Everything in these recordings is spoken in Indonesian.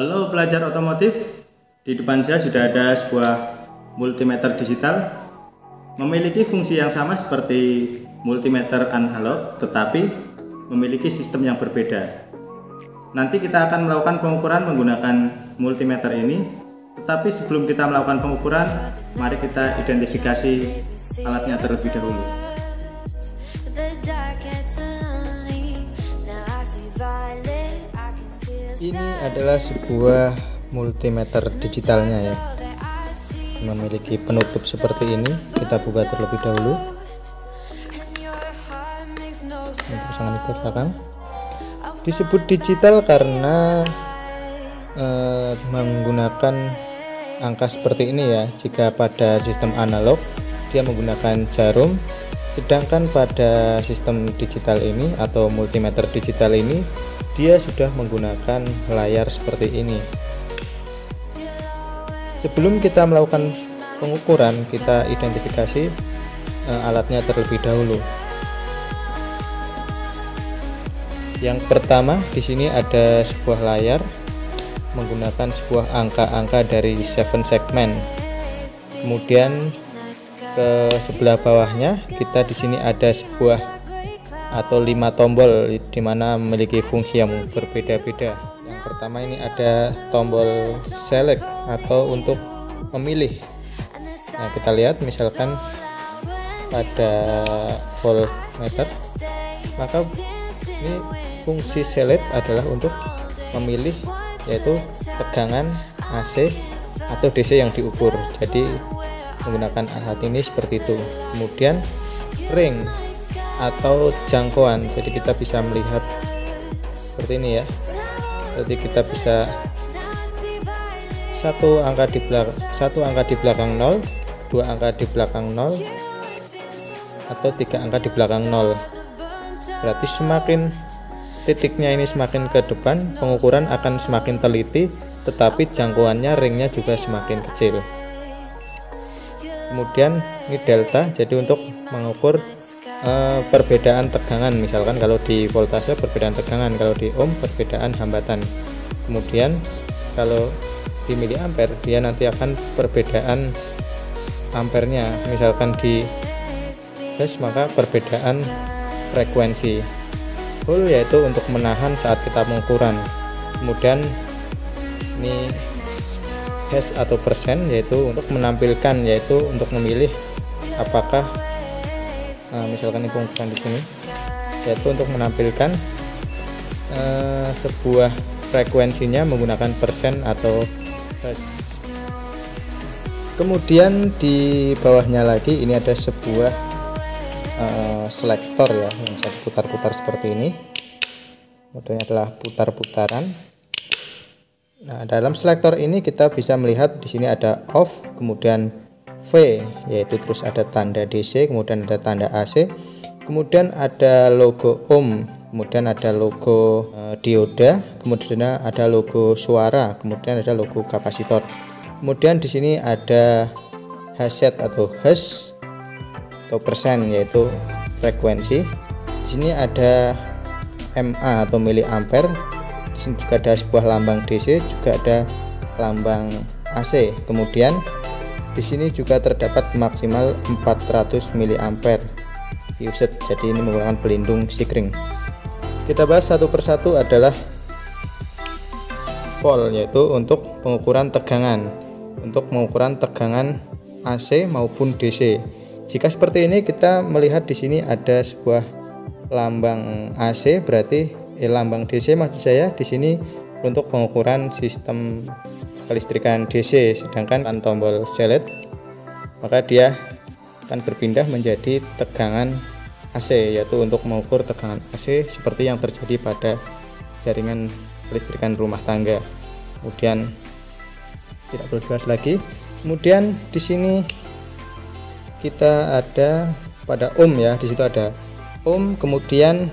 Halo pelajar otomotif, di depan saya sudah ada sebuah multimeter digital memiliki fungsi yang sama seperti multimeter analog, tetapi memiliki sistem yang berbeda. Nanti kita akan melakukan pengukuran menggunakan multimeter ini, tetapi sebelum kita melakukan pengukuran, mari kita identifikasi alatnya terlebih dahulu. Ini adalah sebuah multimeter digitalnya ya, memiliki penutup seperti ini. Kita buka terlebih dahulu. Pasangan itu belakang. Disebut digital karena menggunakan angka seperti ini ya. Jika pada sistem analog dia menggunakan jarum, sedangkan pada sistem digital ini atau multimeter digital ini dia sudah menggunakan layar seperti ini. Sebelum kita melakukan pengukuran, kita identifikasi alatnya terlebih dahulu. Yang pertama, di sini ada sebuah layar menggunakan sebuah angka-angka dari 7 segmen. Kemudian ke sebelah bawahnya kita di sini ada sebuah atau 5 tombol di mana memiliki fungsi yang berbeda-beda. Yang pertama ini ada tombol select atau untuk memilih. Nah, kita lihat misalkan pada voltmeter, maka ini fungsi select adalah untuk memilih yaitu tegangan AC atau DC yang diukur. Jadi menggunakan alat ini seperti itu. Kemudian ring atau jangkauan, jadi kita bisa melihat seperti ini ya. Jadi kita bisa satu angka di belakang 0, 2 angka di belakang 0, atau 3 angka di belakang 0. Berarti semakin titiknya ini semakin ke depan, pengukuran akan semakin teliti, tetapi jangkauannya ringnya juga semakin kecil. Kemudian ini delta, jadi untuk mengukur perbedaan tegangan, misalkan kalau di voltase perbedaan tegangan, kalau di ohm perbedaan hambatan. Kemudian kalau di miliampere dia nanti akan perbedaan ampernya, misalkan di hertz maka perbedaan frekuensi. Volt yaitu untuk menahan saat kita pengukuran. Kemudian ini hertz atau persen yaitu untuk menampilkan, yaitu untuk memilih apakah misalkan ini pengukuran di sini, yaitu untuk menampilkan sebuah frekuensinya menggunakan persen atau hertz. Kemudian di bawahnya lagi ini ada sebuah selektor ya, yang bisa diputar-putar seperti ini. Modelnya adalah putar-putaran. Nah, dalam selektor ini kita bisa melihat di sini ada off, kemudian V, yaitu terus ada tanda DC, kemudian ada tanda AC, kemudian ada logo ohm, kemudian ada logo dioda, kemudian ada logo suara, kemudian ada logo kapasitor. Kemudian di sini ada Hz atau hertz atau persen, yaitu frekuensi. Di sini ada mA atau miliampere. Di sini juga ada sebuah lambang DC, juga ada lambang AC. Kemudian di sini juga terdapat maksimal 400 miliampere usage. Jadi ini menggunakan pelindung sikring. Kita bahas satu persatu adalah volt, yaitu untuk pengukuran tegangan, untuk pengukuran tegangan AC maupun DC. Jika seperti ini kita melihat di sini ada sebuah lambang AC, berarti lambang DC maksud saya di sini untuk pengukuran sistem kelistrikan DC, sedangkan tombol select maka dia akan berpindah menjadi tegangan AC, yaitu untuk mengukur tegangan AC seperti yang terjadi pada jaringan kelistrikan rumah tangga. Kemudian tidak perlu dibahas lagi. Kemudian di sini kita ada pada ohm ya, di situ ada ohm, kemudian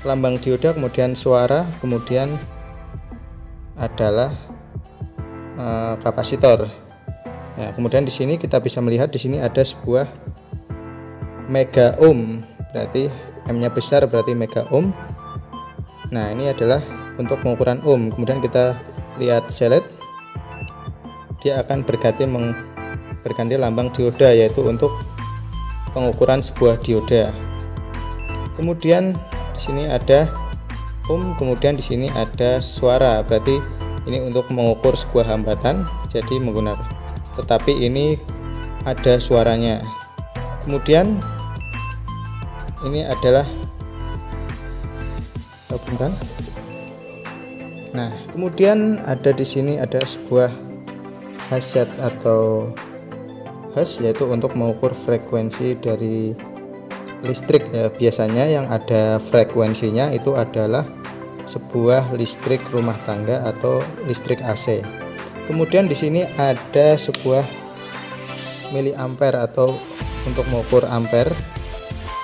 lambang dioda, kemudian suara, kemudian adalah kapasitor. Ya, kemudian di sini kita bisa melihat di sini ada sebuah mega ohm, berarti M-nya besar berarti mega ohm. Nah, ini adalah untuk pengukuran ohm. Kemudian kita lihat select, dia akan berganti lambang dioda, yaitu untuk pengukuran sebuah dioda. Kemudian di sini ada ohm, kemudian di sini ada suara, berarti ini untuk mengukur sebuah hambatan, jadi menggunakan, tetapi ini ada suaranya. Kemudian ini adalah nah, kemudian ada di sini ada sebuah hasset atau hash, yaitu untuk mengukur frekuensi dari listrik ya. Biasanya yang ada frekuensinya itu adalah sebuah listrik rumah tangga atau listrik AC. Kemudian di sini ada sebuah miliampere atau untuk mengukur ampere.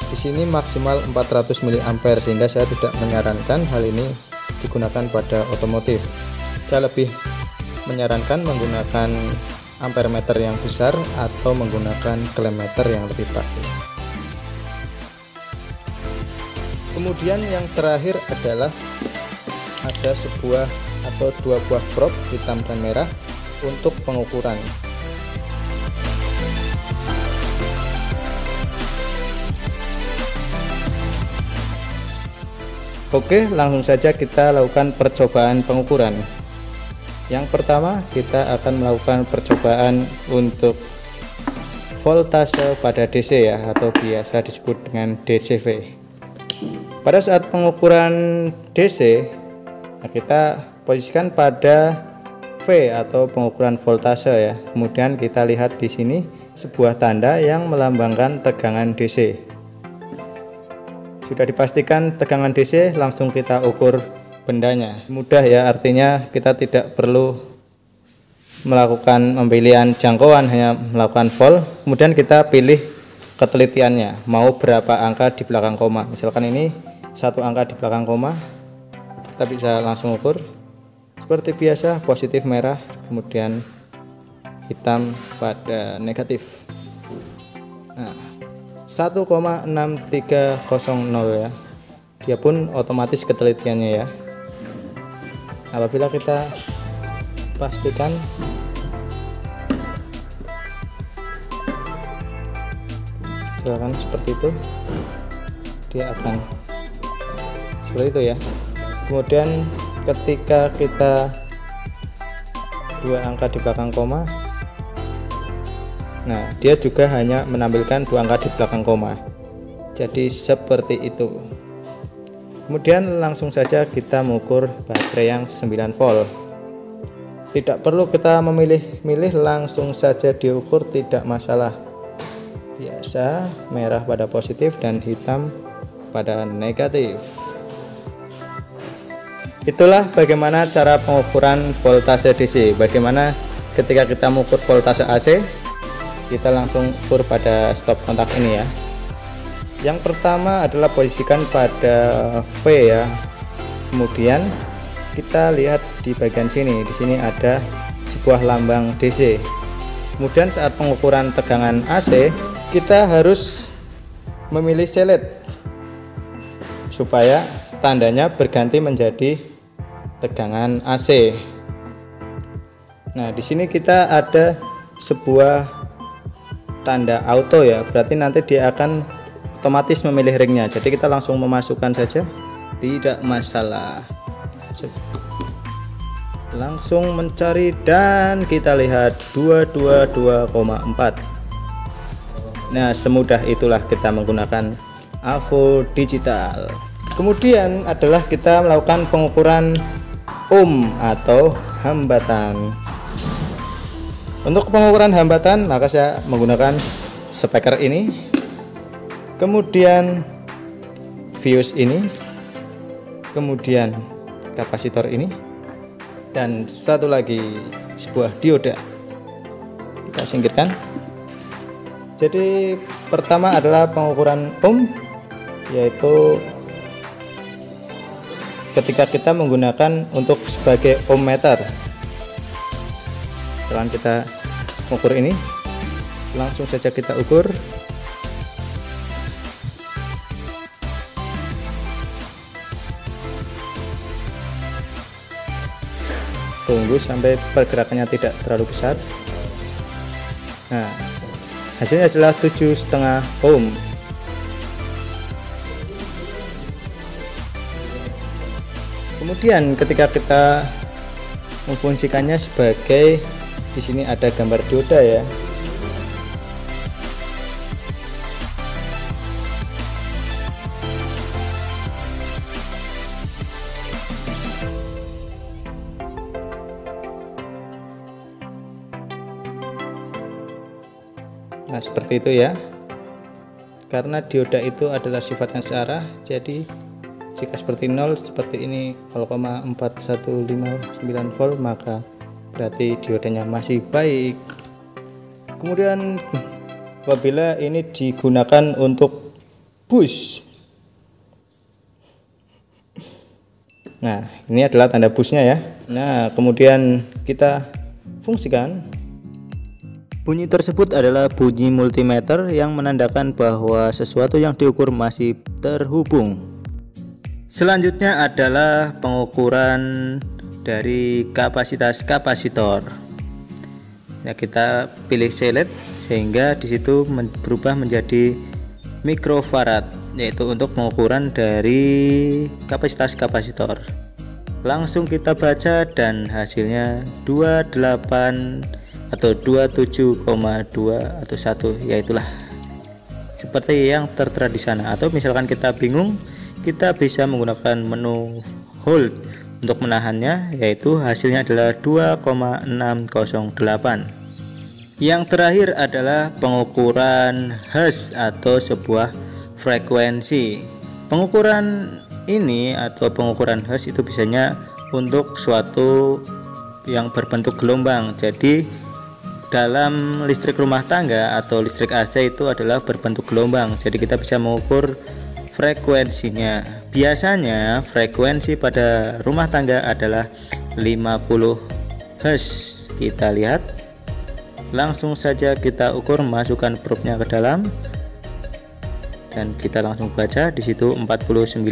Di sini maksimal 400 miliampere, sehingga saya tidak menyarankan hal ini digunakan pada otomotif. Saya lebih menyarankan menggunakan ampermeter yang besar atau menggunakan klemeter yang lebih praktis. Kemudian yang terakhir adalah ada sebuah atau dua buah probe hitam dan merah untuk pengukuran. Oke, langsung saja kita lakukan percobaan pengukuran. Yang pertama, kita akan melakukan percobaan untuk voltase pada DC ya, atau biasa disebut dengan DCV. Pada saat pengukuran DC, kita posisikan pada V atau pengukuran voltase ya. Kemudian kita lihat di sini sebuah tanda yang melambangkan tegangan DC. Sudah dipastikan tegangan DC, langsung kita ukur bendanya. Mudah ya, artinya kita tidak perlu melakukan pemilihan jangkauan, hanya melakukan volt. Kemudian kita pilih ketelitiannya, mau berapa angka di belakang koma. Misalkan ini 1 angka di belakang koma, kita bisa langsung ukur. Seperti biasa, positif merah, kemudian hitam pada negatif. Nah, 1,6300 ya. Dia pun otomatis ketelitiannya ya. Apabila kita pastikan silakan seperti itu, dia akan seperti itu ya. Kemudian ketika kita 2 angka di belakang koma, nah dia juga hanya menampilkan 2 angka di belakang koma, jadi seperti itu. Kemudian langsung saja kita mengukur baterai yang 9 volt. Tidak perlu kita memilih-milih, langsung saja diukur, tidak masalah. Biasa, merah pada positif dan hitam pada negatif. Itulah bagaimana cara pengukuran voltase DC. Bagaimana ketika kita mengukur voltase AC, kita langsung ukur pada stop kontak ini ya. Yang pertama adalah posisikan pada V ya. Kemudian kita lihat di bagian sini. Di sini ada sebuah lambang DC. Kemudian saat pengukuran tegangan AC, kita harus memilih select supaya tandanya berganti menjadi tegangan AC. Nah, di sini kita ada sebuah tanda auto ya, berarti nanti dia akan otomatis memilih ringnya. Jadi kita langsung memasukkan saja, tidak masalah. Langsung mencari dan kita lihat 222,4. Nah, semudah itulah kita menggunakan AVO digital. Kemudian adalah kita melakukan pengukuran ohm atau hambatan. Untuk pengukuran hambatan, maka saya menggunakan speaker ini, kemudian fuse ini, kemudian kapasitor ini, dan satu lagi sebuah dioda. Kita singkirkan. Jadi pertama adalah pengukuran ohm, yaitu ketika kita menggunakan untuk sebagai ohmmeter. Setelah kita ukur ini, langsung saja kita ukur. tunggu sampai pergerakannya tidak terlalu besar. Nah, hasilnya adalah 7,5 ohm. Kemudian ketika kita memfungsikannya sebagai, di sini ada gambar dioda ya. Nah, seperti itu ya. Karena dioda itu adalah sifatnya searah, jadi jika seperti 0 seperti ini 0,4159 volt, maka berarti diodanya masih baik. Kemudian apabila ini digunakan untuk bus, nah ini adalah tanda busnya ya. Nah, kemudian kita fungsikan. Bunyi tersebut adalah bunyi multimeter yang menandakan bahwa sesuatu yang diukur masih terhubung. Selanjutnya adalah pengukuran dari kapasitas kapasitor. Ya, kita pilih select sehingga di situ berubah menjadi mikrofarad, yaitu untuk pengukuran dari kapasitas kapasitor. Langsung kita baca dan hasilnya 28 atau 27,2 atau 1, yaitulah seperti yang tertera di sana. Atau misalkan kita bingung, kita bisa menggunakan menu hold untuk menahannya, yaitu hasilnya adalah 2,608. Yang terakhir adalah pengukuran hertz atau sebuah frekuensi. Pengukuran ini atau pengukuran hertz itu biasanya untuk suatu yang berbentuk gelombang. Jadi dalam listrik rumah tangga atau listrik AC itu adalah berbentuk gelombang, jadi kita bisa mengukur frekuensinya. Biasanya frekuensi pada rumah tangga adalah 50 Hz. Kita lihat, langsung saja kita ukur, masukkan probe-nya ke dalam dan kita langsung baca di situ 49,99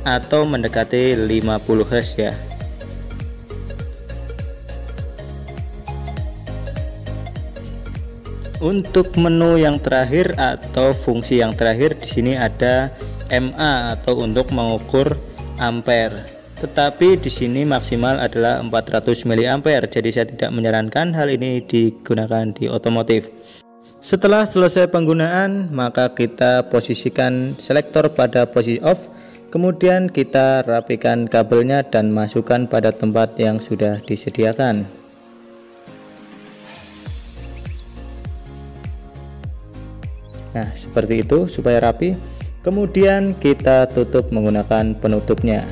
atau mendekati 50 Hz ya. Untuk menu yang terakhir atau fungsi yang terakhir di sini ada MA atau untuk mengukur ampere. Tetapi di sini maksimal adalah 400 mA. Jadi saya tidak menyarankan hal ini digunakan di otomotif. Setelah selesai penggunaan, maka kita posisikan selektor pada posisi off. Kemudian kita rapikan kabelnya dan masukkan pada tempat yang sudah disediakan. Nah, seperti itu supaya rapi. Kemudian kita tutup menggunakan penutupnya.